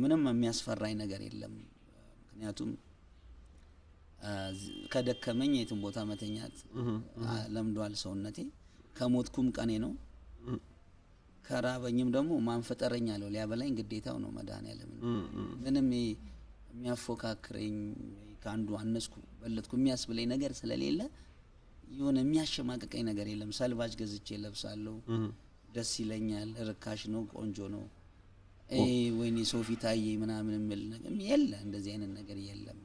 ምንም የሚያስፈራኝ ነገር የለም ምክንያቱም ከደከመኝ የትም ቦታ መተኛት ለምዷል ሰውነቴ ከሞትኩም ቀኔ ነው ከራበኝም ደግሞ ማንፈጠረኛ ነው ሊያበላኝ ግዴታው ነው መድኃኒዓለም ምንም የሚያፎካክረኝ ካንዱ አነስኩ በለጥኩ የሚያስብለኝ ነገር ስለሌለ የሆነ የሚያሸማቅቀኝ ነገር የለም ሰልባጅ ገዝቼ ለብሳለሁ ደስ ይለኛል ርካሽ ነው ቆንጆ ነው ወይኔ ሶፊ ታዬ ምናምን የሚል ነገር የለ እንደዚህ አይነት ነገር የለም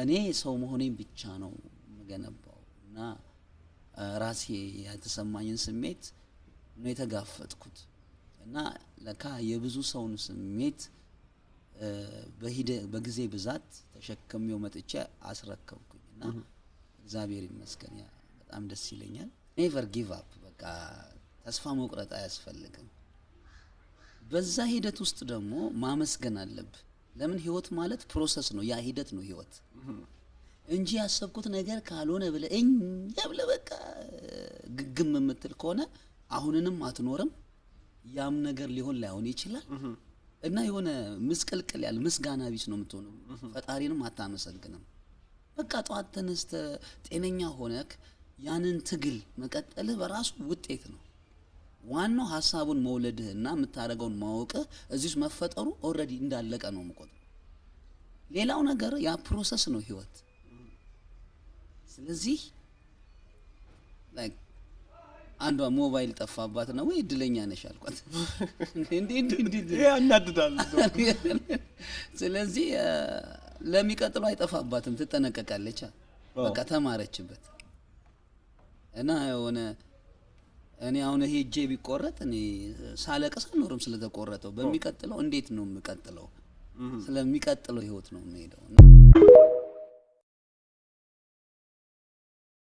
እኔ ሰው መሆኔን ብቻ ነው መገነባው እና ራሴ የተሰማኝን ስሜት ነው የተጋፈጥኩት እና ለካ የብዙ ሰውን ስሜት በጊዜ ብዛት ተሸክሜው መጥቼ አስረከብኩኝና እግዚአብሔር ይመስገን በጣም ደስ ይለኛል ኔቨር ጊቭ አፕ በቃ ተስፋ መቁረጥ አያስፈልግም በዛ ሂደት ውስጥ ደግሞ ማመስገን አለብህ ለምን ህይወት ማለት ፕሮሰስ ነው ያ ሂደት ነው ህይወት እንጂ ያሰብኩት ነገር ካልሆነ ብለ ያብለ በቃ ግግም የምትል ከሆነ አሁንንም አትኖርም ያም ነገር ሊሆን ላይሆን ይችላል እና የሆነ ምስቅልቅል ያለ ምስጋና ቢስ ነው የምትሆነው ፈጣሪንም አታመሰግንም በቃ ጧት ተነስተ ጤነኛ ሆነክ ያንን ትግል መቀጠል በራሱ ውጤት ነው ዋናው ሐሳቡን መውለድህና የምታረጋውን ማወቅ እዚህስ መፈጠሩ ኦሬዲ እንዳለቀ ነው የምቆጥረው ሌላው ነገር ያ ፕሮሰስ ነው ህይወት ስለዚህ ላይክ አንዷ ሞባይል ጠፋባት ነው ወይ እድለኛ ነሽ አልኳት እንዴ ያናድዳል ስለዚህ ለሚቀጥለው አይጠፋባትም ትጠነቀቃለች በቃ ተማረችበት እና የሆነ እኔ አሁን ሄጄ ቢቆረጥ እኔ ሳለቀስ አልኖርም ስለተቆረጠው በሚቀጥለው እንዴት ነው የምቀጥለው ስለሚቀጥለው ህይወት ነው የምሄደው